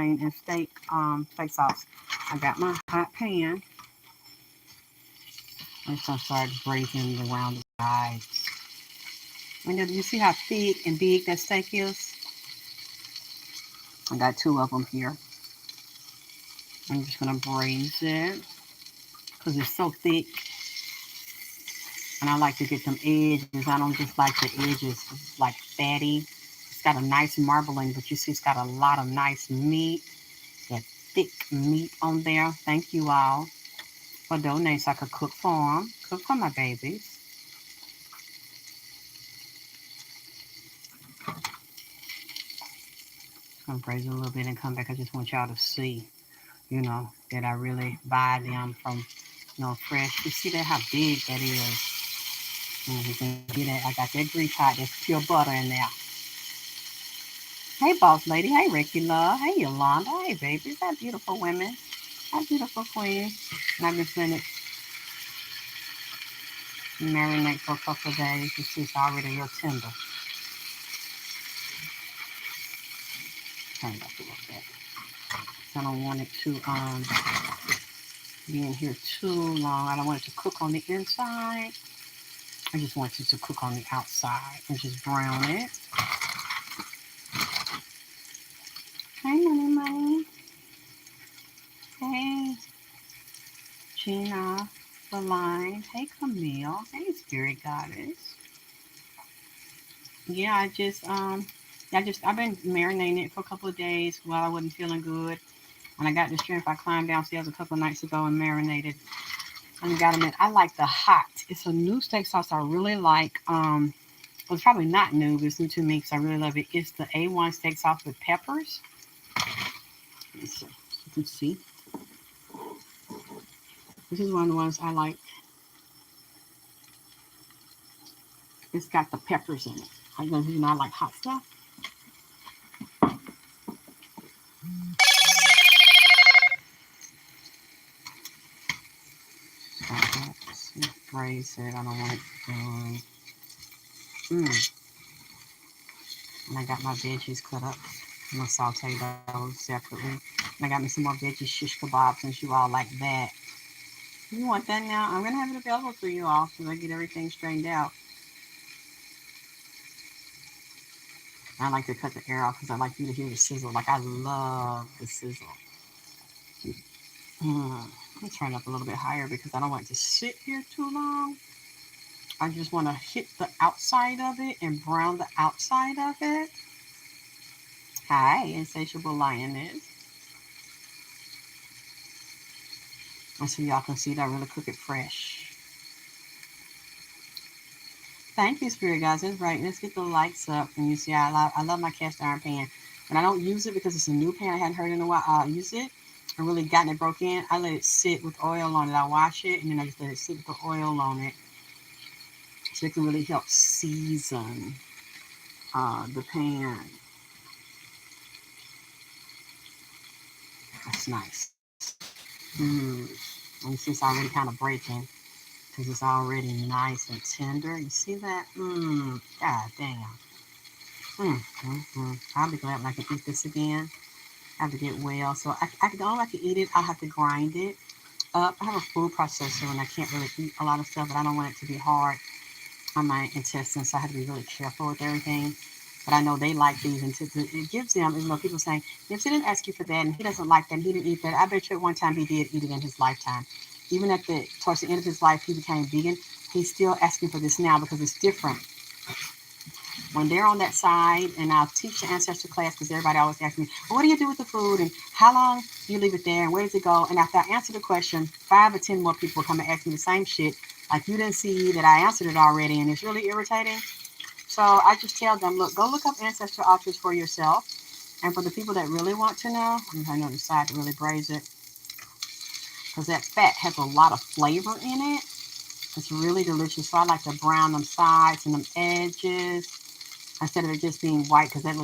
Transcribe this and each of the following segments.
marinade and steak sauce. I got my hot pan. I'm just gonna start braising around the sides. And you see how thick and big that steak is? I got two of them here. I'm just gonna braise it because it's so thick, and I like to get them edges. I don't just like the edges like fatty. It's got a nice marbling, but you see it's got a lot of nice meat, that thick meat on there. Thank you all for donating so I could cook for them, cook for my babies. I'm gonna braise it a little bit and come back. I just want y'all to see, that I really buy them from, fresh. You see that how big that is. And you can see that I got that grease hot. There's pure butter in there. Hey, boss lady. Hey, Ricky Love. Hey, Yolanda. Hey, babies. That beautiful women. That beautiful queen. And I've been letting it marinate for a couple of days. You see, it's already real tender. Turn it up a little bit. I don't want it to be in here too long. I don't want it to cook on the inside. I just want it to cook on the outside and just brown it. Hey, Money Money. Hey, Gina, the line. Hey, Camille. Hey, Spirit Goddess. Yeah, I've been marinating it for a couple of days while I wasn't feeling good. When I got the strength, I climbed downstairs a couple of nights ago and marinated. And got them in. I like the hot. It's a new steak sauce I really like. Well, it's probably not new, but it's new to me because I really love it. It's the A1 steak sauce with peppers. You can see. This is one of the ones I like. It's got the peppers in it. I like hot stuff. Braise it. I don't want it done. And I got my veggies cut up. I'm gonna saute those separately. And I got me some more veggie shish kebabs since you all like that. You want that now? I'm gonna have it available for you all so I get everything straightened out. I like to cut the air off because I like you to hear the sizzle. Like I love the sizzle. Let me turn it up a little bit higher because I don't want it to sit here too long. I just want to hit the outside of it and brown the outside of it. Hi, Insatiable Lioness. And so y'all can see that I really cook it fresh. Thank you, Spirit Guys. That's right. Let's get the lights up. And you see, I love my cast iron pan. When I don't use it because it's a new pan I hadn't heard in a while, I'll use it. I really gotten it broke in. I let it sit with oil on it. I wash it and then I just let it sit with the oil on it. So it can really help season the pan. That's nice. And you see it's already kind of breaking because it's already nice and tender. You see that? God damn. I'll be glad when I can eat this again. I have to get well. So I can eat it. I'll have to grind it up. I have a food processor and I can't really eat a lot of stuff, but I don't want it to be hard on my intestines. So I have to be really careful with everything. But I know they like these, and it gives them, people saying, if he didn't ask you for that, and he doesn't like that, and he didn't eat that, I bet you at one time he did eat it in his lifetime. Even towards the end of his life, he became vegan. He's still asking for this now because it's different. When they're on that side, and I'll teach the ancestor class because everybody always asks me, well, what do you do with the food, and how long do you leave it there, and where does it go? And after I answer the question, 5 or 10 more people come and ask me the same shit, like you didn't see that I answered it already, and it's really irritating. So I just tell them, look, go look up ancestral altars for yourself. And for the people that really want to know, I'm going to decide to really braise it. Because that fat has a lot of flavor in it. It's really delicious. So I like to brown them sides and them edges instead of it just being white, because it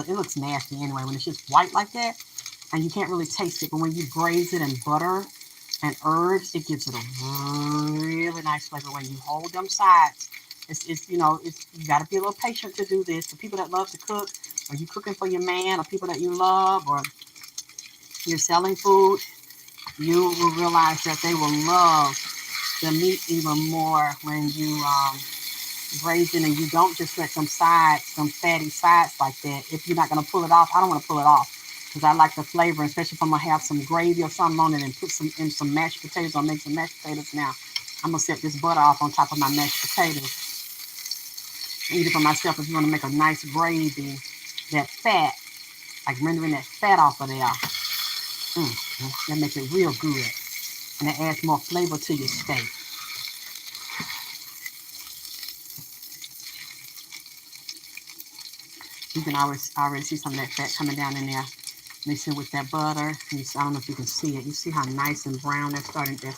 looks nasty anyway when it's just white like that. And you can't really taste it. But when you braise it in butter and herbs, it gives it a really nice flavor when you hold them sides. You got to be a little patient to do this. For people that love to cook, or you cooking for your man, or people that you love, or you're selling food, you will realize that they will love the meat even more when you braise it, and you don't just let them sides, some fatty sides like that. If you're not going to pull it off, I don't want to pull it off because I like the flavor, especially if I'm going to have some gravy or something on it and put some in some mashed potatoes. I'll make some mashed potatoes now. I'm going to set this butter off on top of my mashed potatoes. Eat it for myself if you want to make a nice gravy. That fat, like rendering that fat off of there. That makes it real good. And it adds more flavor to your steak. You can already see some of that fat coming down in there. Mixing with that butter. I don't know if you can see it. You see how nice and brown that's starting to,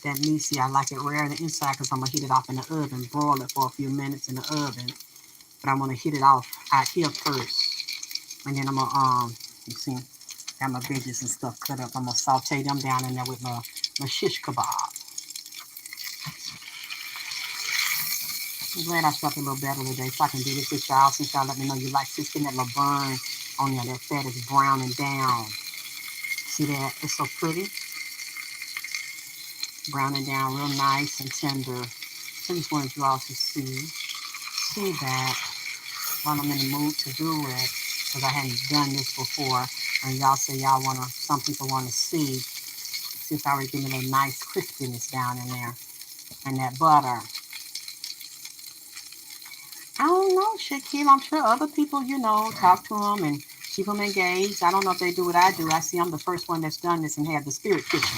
that meat. See, I like it rare on the inside because I'm going to heat it off in the oven. Broil it for a few minutes in the oven. But I want to heat it off out here first. And then I'm going to, you see, got my veggies and stuff cut up. I'm going to saute them down in there with my shish kebab. I'm glad I slept a little better today so I can do this with y'all since y'all let me know you like this, getting that little burn on there. That fat is browning down. See that? It's so pretty. Browning down real nice and tender. I just wanted you all to see that while I'm in the mood to do it, because I hadn't done this before. And y'all say y'all want to, some people want to see it's already giving a nice crispiness down in there. And that butter. I don't know, Shaquille. I'm sure other people, talk to them and keep them engaged. I don't know if they do what I do. I see I'm the first one that's done this and have the spirit kitchen.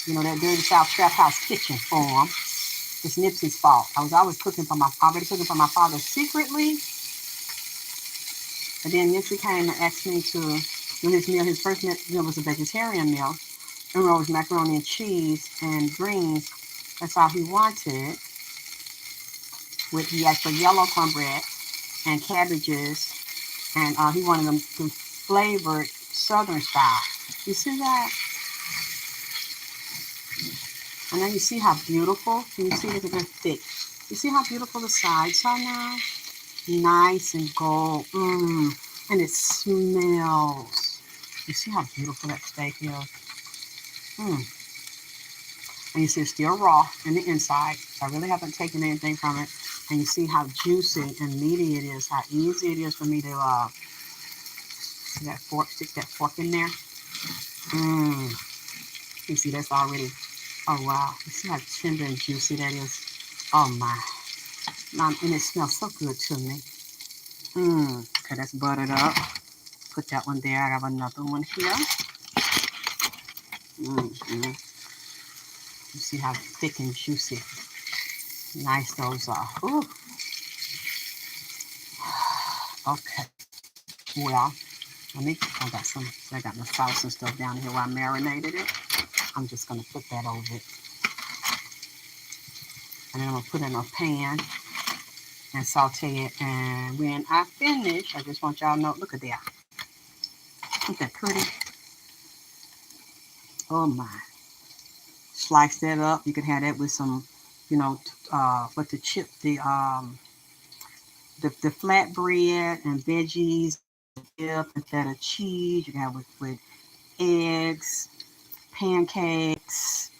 That Dirty South Trap House kitchen for them. It's Nipsey's fault. I was always already cooking for my father secretly. And then Nipsey came and asked me to do his meal. His first meal was a vegetarian meal. And it was macaroni and cheese and greens. That's all he wanted. He asked for yellow cornbread and cabbages, and he wanted them to flavored Southern style. You see that? And then you see how beautiful. Can you see it? It's thick. You see how beautiful the sides are now? Nice and gold. And it smells. You see how beautiful that steak is? And you see it's still raw in the inside. So I really haven't taken anything from it. And you see how juicy and meaty it is, how easy it is for me to see that fork, stick that fork in there. You see that's already, oh wow. You see how tender and juicy that is? Oh my. And it smells so good to me. Okay, that's buttered up. Put that one there. I have another one here. You see how thick and juicy. Nice those are. Ooh. Okay. Well, I got my sauce and stuff down here where I marinated it. I'm just going to put that over it. And then I'm going to put it in a pan and saute it. And when I finish, I just want y'all to know, look at that. Isn't that pretty? Oh my. Slice that up. You can have that with some, what the chip, the flatbread and veggies, dip and feta cheese. You can have with eggs, pancakes.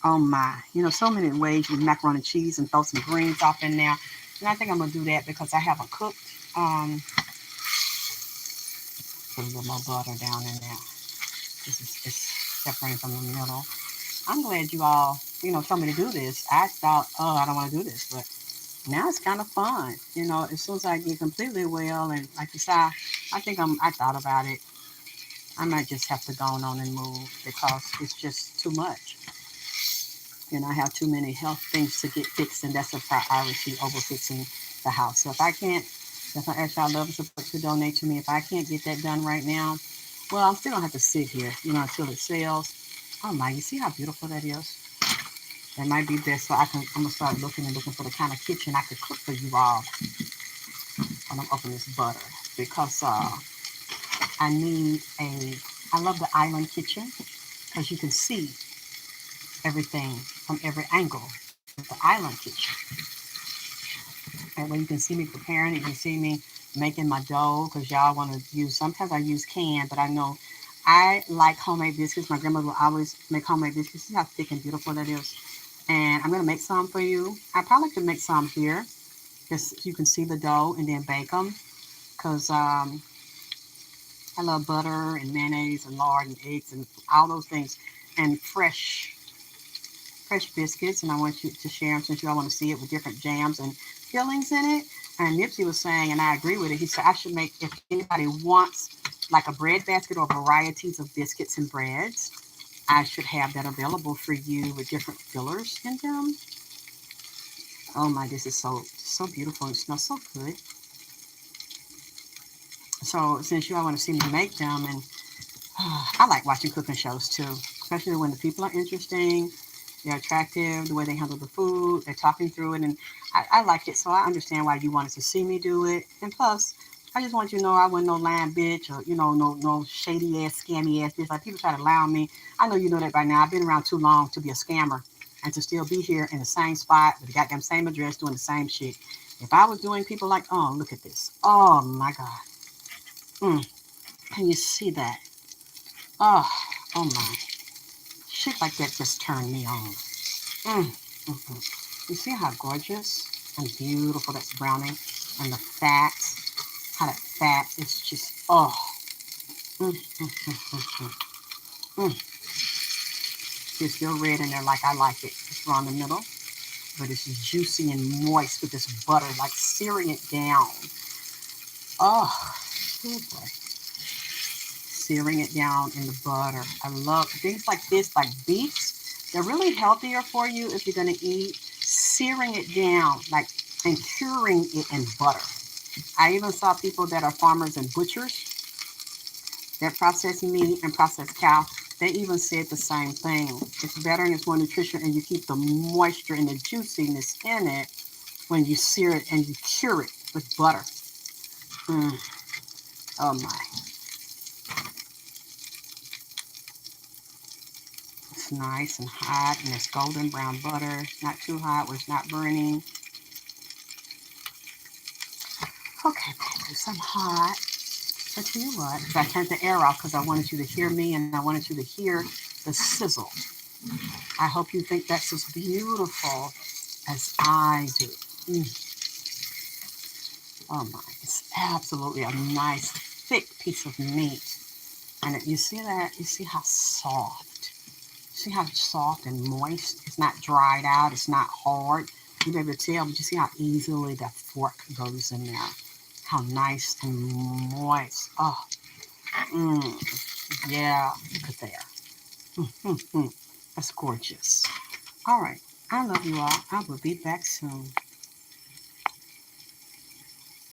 Oh my. So many ways with macaroni and cheese and throw some greens off in there. And I think I'm going to do that because I haven't cooked. Put a little more butter down in there. It's separating from the middle. I'm glad you all, told me to do this. I thought, I don't want to do this, but now it's kind of fun. As soon as I get completely well, and like I said, I thought about it. I might just have to go on and move because it's just too much. I have too many health things to get fixed, and that's a priority over fixing the house. So if I ask y'all love and support to donate to me, if I can't get that done right now, well, I'm still going to have to sit here, until it sells. Oh my, you see how beautiful that is? That might be best. So I'm going to start looking for the kind of kitchen I could cook for you all when I'm opening this butter. Because I love the island kitchen because you can see everything from every angle with the island kitchen. And when you can see me preparing it, you can see me making my dough because y'all want to use, sometimes I use canned, but I know I like homemade biscuits. My grandmother will always make homemade biscuits. See how thick and beautiful that is. And I'm gonna make some for you. I probably could make some here, just so you can see the dough and then bake them. Cause I love butter and mayonnaise and lard and eggs and all those things, and fresh biscuits. And I want you to share them since you all want to see it with different jams and fillings in it. And Nipsey was saying, and I agree with it. He said I should make, if anybody wants like a bread basket or varieties of biscuits and breads, I should have that available for you with different fillers in them. Oh my, this is so beautiful. It smells so good. So since you all want to see me make them, and I like watching cooking shows too, especially when the people are interesting, they're attractive, the way they handle the food, they're talking through it, and I like it. So I understand why you wanted to see me do it. And plus, I just want you to know I wasn't no lying bitch or no shady ass scammy ass bitch. Like people try to lie on me. I know you know that by now. I've been around too long to be a scammer and to still be here in the same spot with the goddamn same address doing the same shit. If I was doing people like, oh look at this, oh my god, can you see that? Oh, oh my. Shit like that just turned me on. Mm, You see how gorgeous and beautiful that's browning? And the fat, how that fat is just, oh. Mm, mm, mm, mm, mm. Mm. It's still red in there like I like it. It's raw in the middle, but it's juicy and moist with this butter, like searing it down. Oh, good boy. Searing it down in the butter. I love things like this, like beets. They're really healthier for you if you're going to eat. Searing it down, like, and curing it in butter. I even saw people that are farmers and butchers that process meat and process cow. They even said the same thing. It's better and it's more nutritional, and you keep the moisture and the juiciness in it when you sear it and you cure it with butter. Mm. Oh my. It's nice and hot, and it's golden brown butter. Not too hot where it's not burning. Okay, baby, I'm hot. But tell you what, I turned the air off because I wanted you to hear me and I wanted you to hear the sizzle. I hope you think that's as beautiful as I do. Mm. Oh my, it's absolutely a nice, thick piece of meat. And you see that? You see how soft? See how soft and moist? It's not dried out. It's not hard. You'll be able to tell, but you see how easily that fork goes in there. How nice and moist. Oh, yeah, look at there. That's gorgeous. All right. I love you all. I will be back soon.